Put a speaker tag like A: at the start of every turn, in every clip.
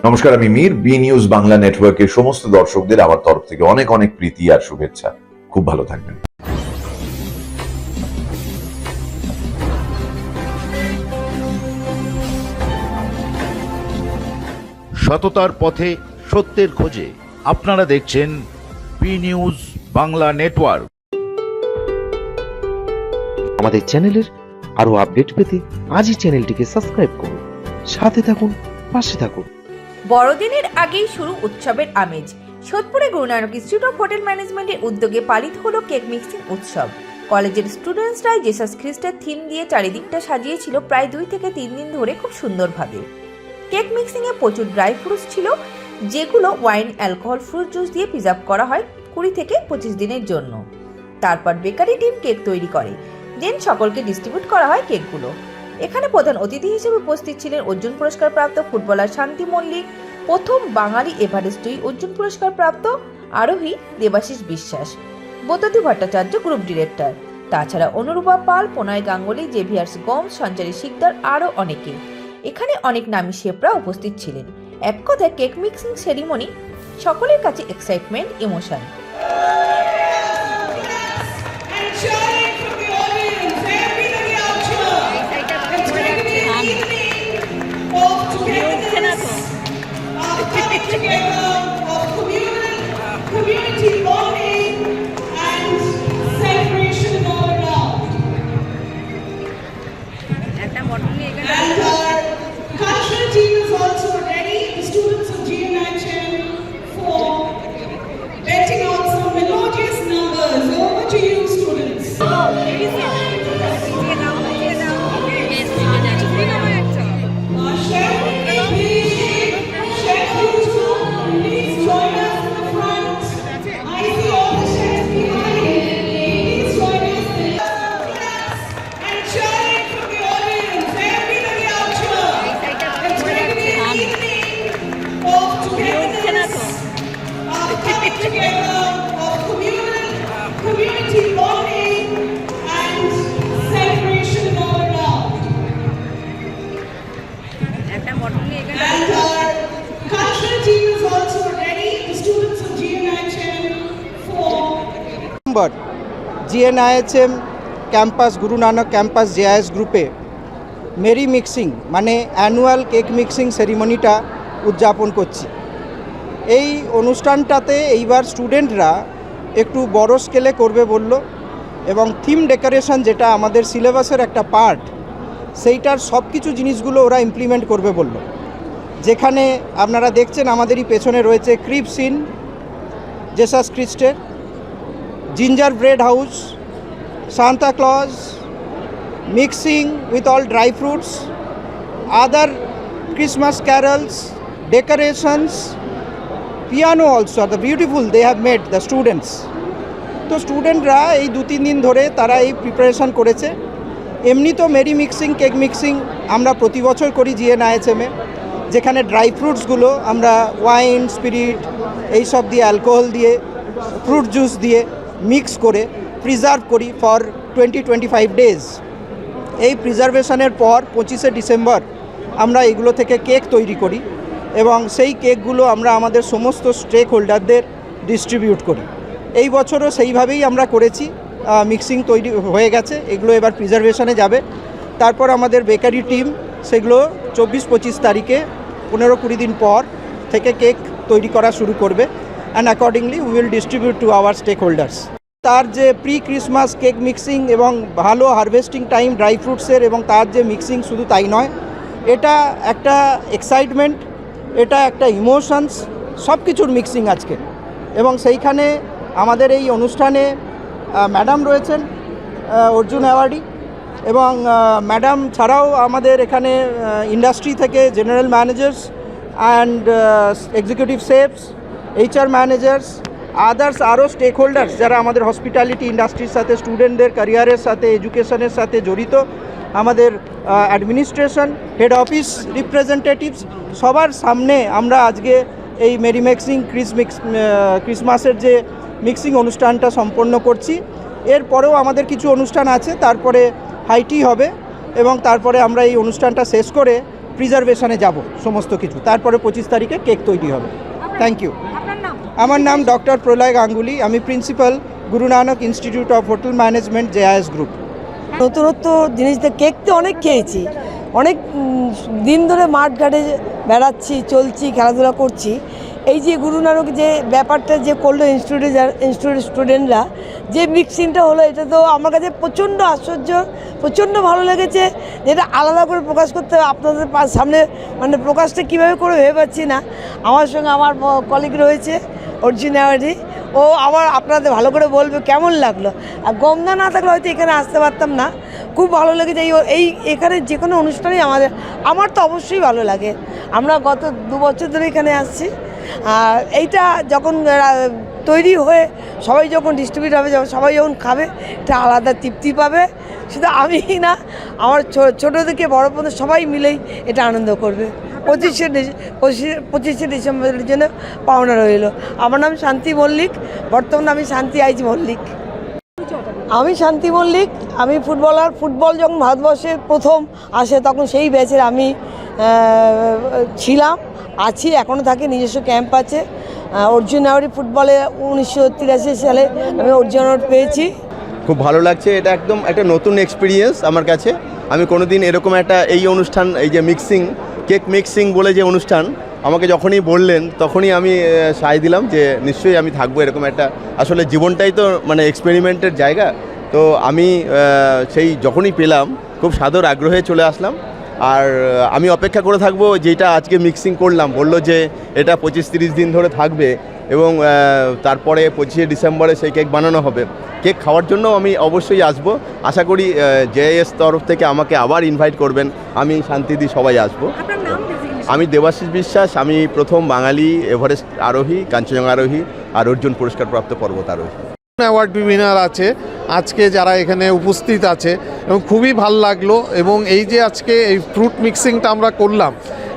A: নমস্কার, আমি Mir. B news Bangla নেটওয়ার্কের সমস্ত দর্শকদের আমার তরফ থেকে অনেক অনেক প্রীতি আর শুভেচ্ছা। খুব ভালো থাকবেন।
B: সততার পথে সত্যের খোঁজে আপনারা দেখছেন বি নিউজ বাংলা নেটওয়ার্ক।
C: আমাদের চ্যানেলের আরো আপডেট পেতে আজই চ্যানেলটিকে সাবস্ক্রাইব করুন, সাথে থাকুন, পাশে থাকুন।
D: বড়দিনের আগেই শুরু উৎসবের আমেজ। সোদপুরে গুরু নানক ইনস্টিটিউট অফ হোটেল ম্যানেজমেন্টের উদ্যোগে পালিত হলো কেক মিক্সিং উৎসব। কলেজের স্টুডেন্টসরা জেসাস খ্রিস্টের থিম দিয়ে চারিদিকটা সাজিয়েছিল প্রায় 2 থেকে 3 দিন ধরে খুব সুন্দরভাবে। কেক মিক্সিং এ প্রচুর ড্রাই ফ্রুটস ছিল, যেগুলো ওয়াইন, অ্যালকোহল, ফ্রুট জুস দিয়ে প্রিজার্ভ করা হয় 20 থেকে 25 দিনের জন্য। তারপর বেকারি টিম কেক তৈরি করে, দেন সকলকে ডিস্ট্রিবিউট করা হয় কেকগুলো। এখানে প্রধান অতিথি হিসেবে উপস্থিত ছিলেন অর্জুন পুরস্কার প্রাপ্ত ফুটবলার শান্তি মল্লিক, প্রথম বাঙালি এভারেস্ট অর্জুন পুরস্কার প্রাপ্ত আরোহী দেবাশিস বিশ্বাস, বৈদ্যুতি ভট্টাচার্য গ্রুপ ডিরেক্টর, তাছাড়া অনুরূপা পাল, প্রণয় গাঙ্গুলি, জেভিয়ার্স গমস, সঞ্চারী শিকদার, আরও অনেকে। এখানে অনেক নামী শেফরা উপস্থিত ছিলেন। এক কথায় কেক মিক্সিং সেরিমনি সকলের কাছে excitement, emotion.
E: GNIHM campus Guru Nanak campus JIS গ্রুপে মেরি মিক্সিং মানে অ্যানুয়াল কেক মিক্সিং সেরিমনিটা উদযাপন করছি। এই অনুষ্ঠানটাতে এইবার স্টুডেন্টরা একটু বড় স্কেলে করবে বলল, এবং থিম ডেকোরেশন যেটা আমাদের সিলেবাসের একটা পার্ট, সেইটার সব কিছু জিনিসগুলো ওরা ইমপ্লিমেন্ট করবে বলল। যেখানে আপনারা দেখছেন আমাদেরই পেছনে রয়েছে ক্রিপ সিন জেসাস খ্রিস্টের, ginger bread house, Santa Claus, mixing with all dry fruits, other Christmas carols, decorations, piano also, the beautiful they have made the students. তো স্টুডেন্টরা এই 2-3 দিন ধরে তারা এই প্রিপারেশন করেছে। এমনি তো মেরি মিক্সিং, কেক মিক্সিং আমরা প্রতি বছর করি GNIHM-এ, যেখানে ড্রাই ফ্রুটসগুলো আমরা ওয়াইন, স্পিরিট এইসব দিয়ে, অ্যালকোহল দিয়ে, ফ্রুট জুস দিয়ে মিক্স করে প্রিজার্ভ করি ফর 20-25 ডেজ। এই প্রিজার্ভেশনের পর 25শে ডিসেম্বর আমরা এগুলো থেকে কেক তৈরি করি, এবং সেই কেকগুলো আমরা আমাদের সমস্ত স্টেক হোল্ডারদের ডিস্ট্রিবিউট করি। এই বছরও সেইভাবেই আমরা করেছি। মিক্সিং তৈরি হয়ে গেছে, এগুলো এবার প্রিজার্ভেশনে যাবে। তারপর আমাদের বেকারি টিম সেগুলো 24-25 তারিখে 15-20 দিন পর থেকে কেক তৈরি করা শুরু করবে, and accordingly we will distribute to our stakeholders. তার যে প্রি ক্রিসমাস কেক মিক্সিং এবং ভালো হারভেস্টিং টাইম ড্রাই ফ্রুটসের, এবং তার যে মিক্সিং, শুধু তাই নয়, এটা একটা এক্সাইটমেন্ট, এটা একটা ইমোশনস, সব কিছুর মিক্সিং আজকে। এবং সেইখানে আমাদের এই অনুষ্ঠানে ম্যাডাম রয়েছেন অর্জুন অ্যাওয়ার্ডি, এবং ম্যাডাম ছাড়াও আমাদের এখানে ইন্ডাস্ট্রি থেকে general managers and executive chefs, HR managers, others আরও স্টেক হোল্ডার্স যারা আমাদের হসপিটালিটি ইন্ডাস্ট্রির সাথে, স্টুডেন্টদের ক্যারিয়ারের সাথে, এডুকেশনের সাথে জড়িত, আমাদের অ্যাডমিনিস্ট্রেশন, হেড অফিস রিপ্রেজেন্টেটিভস, সবার সামনে আমরা আজকে এই মেরি মিক্সিং ক্রিসমাসের যে মিক্সিং অনুষ্ঠানটা সম্পন্ন করছি। এরপরেও আমাদের কিছু অনুষ্ঠান আছে, তারপরে হাইটি হবে, এবং তারপরে আমরা এই অনুষ্ঠানটা শেষ করে প্রিজার্ভেশনে যাব সমস্ত কিছু, তারপরে 25 তারিখে কেক তৈরি হবে। Thank you. আমার নাম ডক্টর প্রলয় গাঙ্গুলি, আমি principal Guru Nanak institute of hotel management JIS group.
F: নতুনত্ব জিনিসটা কেক তো অনেক খেয়েছি, অনেক দিন ধরে মাঠ ঘাটে বেড়াচ্ছি, চলছি, খেলাধুলা করছি। এই যে গুরু নানক যে ব্যাপারটা যে করলো ইনস্টিটিউটের স্টুডেন্টরা, যে মিক্সিংটা হলো, এটা তো আমার কাছে প্রচণ্ড আশ্চর্য, প্রচণ্ড ভালো লেগেছে। যেটা আলাদা করে প্রকাশ করতে আপনাদের সামনে মানে প্রকাশটা কীভাবে করে ভেবে পাচ্ছি না। আমার সঙ্গে আমার কলিগ রয়েছে অরিজিনালি, ও আবার আপনাদের ভালো করে বলবে কেমন লাগলো। আর গমদা না থাকলে হয়তো এখানে আসতে পারতাম না। খুব ভালো লেগেছে এই এখানে যে কোনো অনুষ্ঠানই আমার তো অবশ্যই ভালো লাগে। আমরা গত 2 বছর ধরে এখানে আসছি। আর এইটা যখন তৈরি হয়ে সবাই যখন ডিস্ট্রিবিউট হবে, সবাই যখন খাবে, এটা আলাদা তৃপ্তি পাবে। শুধু আমি না, আমার ছোটো থেকে বড় পর্যন্ত সবাই মিলেই এটা আনন্দ করবে। 25শে ডিসেম্বরের জন্য পাওনা রইল। আমার নাম শান্তি মল্লিক, বর্তমানে আমি শান্তি আইজি মল্লিক। আমি শান্তি মল্লিক, আমি ফুটবলার। ফুটবল যখন ভারতবর্ষে প্রথম আসে তখন সেই ব্যাচের আমি ছিলাম, আছি, এখনও থাকি। নিজস্ব ক্যাম্প আছে অর্জুন অ্যাওয়ার্ড ফুটবলে 1983 সালে আমি অর্জুন অ্যাওয়ার্ড পেয়েছি।
G: খুব ভালো লাগছে, এটা একদম একটা নতুন এক্সপিরিয়েন্স আমার কাছে। আমি কোনোদিন এরকম একটা এই অনুষ্ঠান, এই যে মিক্সিং, কেক মিক্সিং বলে যে অনুষ্ঠান, আমাকে যখনই বললেন তখনই আমি সায় দিলাম যে নিশ্চয়ই আমি থাকবো। এরকম একটা আসলে জীবনটাই তো মানে এক্সপেরিমেন্টের জায়গা। তো আমি সেই যখনই পেলাম খুব সাদর আগ্রহে চলে আসলাম। আর আমি অপেক্ষা করে থাকবো, যেটা আজকে মিক্সিং করলাম, বললো যে এটা 25-30 দিন ধরে থাকবে এবং তারপরে 25শে ডিসেম্বরে সেই কেক বানানো হবে। কেক খাওয়ার জন্য আমি অবশ্যই আসবো। আশা করি জেএস তরফ থেকে আমাকে আবার ইনভাইট করবেন, আমি শান্তিদি সবাই আসবো। আমি দেবাশিস বিশ্বাস, আমি প্রথম বাঙালি এভারেস্ট আরোহী, কাঞ্চনজঙ্ঘা আরোহী আর অর্জুন পুরস্কারপ্রাপ্ত পর্বতারোহী।
H: অ্যাওয়ার্ড উইনার আছে আজকে যারা এখানে উপস্থিত আছে, এবং খুবই ভাল লাগলো। এবং এই যে আজকে এই ফ্রুট মিক্সিংটা আমরা করলাম,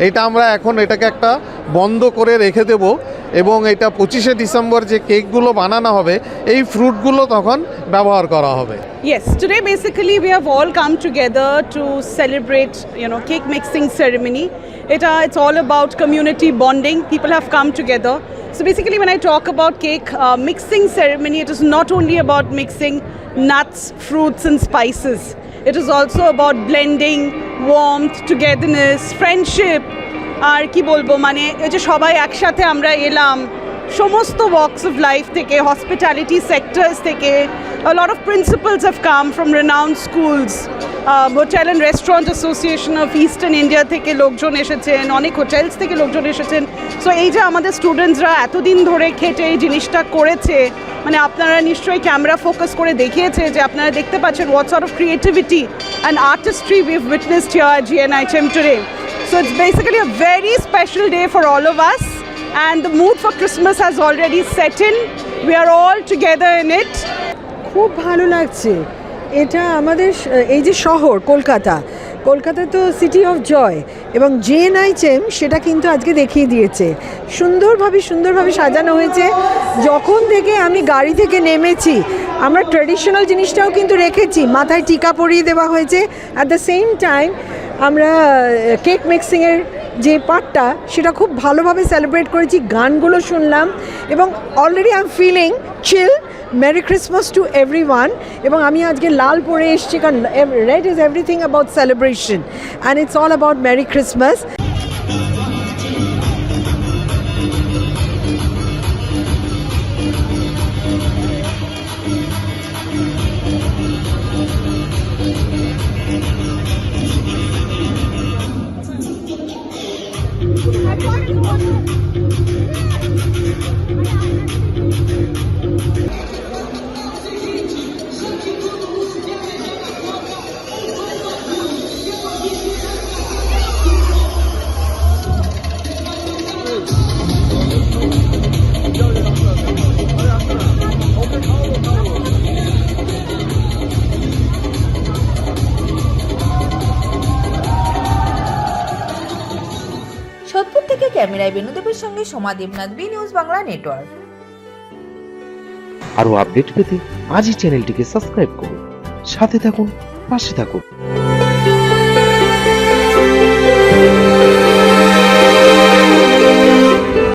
H: এটা আমরা এখন এটাকে একটা বন্ধ করে রেখে দেব, এবং এটা 25শে ডিসেম্বর যে কেকগুলো বানানো হবে এই ফ্রুটগুলো তখন ব্যবহার করা হবে।
I: Yes, today basically we have all come together to celebrate, cake mixing ceremony. It's all about community bonding. People have come together. So basically when I talk about cake mixing ceremony, it is not only about mixing nuts, fruits and spices. It is also about blending, warmth, togetherness, friendship. আর কি বলবো, মানে এই যে সবাই একসাথে আমরা এলাম সমস্ত ওয়ার্কস অফ লাইফ থেকে, হসপিটালিটি সেক্টরস থেকে, a lot of principals have come from renowned schools, hotel and restaurant association of eastern India থেকে লোকজন এসেছেন, অনেক হোটেলস থেকে লোকজন এসেছেন। সো এই যে আমাদের স্টুডেন্টসরা এতদিন ধরে খেটে এই জিনিসটা করেছে, মানে আপনারা নিশ্চয়ই ক্যামেরা ফোকাস করে দেখিয়েছে যে আপনারা দেখতে পাচ্ছেন what sort of creativity and artistry we've witnessed here at GNIHM today. So it's basically a very special day for all of us, and the mood for Christmas has already set in. We are all together in it.
F: খুব ভালো লাগছে। এটা আমাদের এই যে শহর কলকাতা তো city of joy, এবং GNIHM সেটা কিন্তু আজকে দেখিয়ে দিয়েছে। সুন্দরভাবে সাজানো হয়েছে। যখন থেকে আমি গাড়ি থেকে নেমেছি, আমরা ট্র্যাডিশনাল জিনিসটাও কিন্তু রেখেছি, মাথায় টিকা পরিয়ে দেওয়া হয়েছে। অ্যাট দ্য সেম টাইম আমরা কেক মিক্সিংয়ের যে পার্টটা সেটা খুব ভালোভাবে সেলিব্রেট করেছি, গানগুলো শুনলাম, এবং already I am feeling chill. Merry Christmas to everyone. এবং আমি আজকে লাল পরে এসেছি, কারণ red is everything about celebration and it's all about merry Christmas.
D: Sodepur থেকে ক্যামেরায় বেণুদেবের সঙ্গে Soma Debnath, B news Bangla network.
C: আরও আপডেট পেতে আজই চ্যানেলটিকে সাবস্ক্রাইব করুন, সাথে থাকুন, পাশে থাকুন।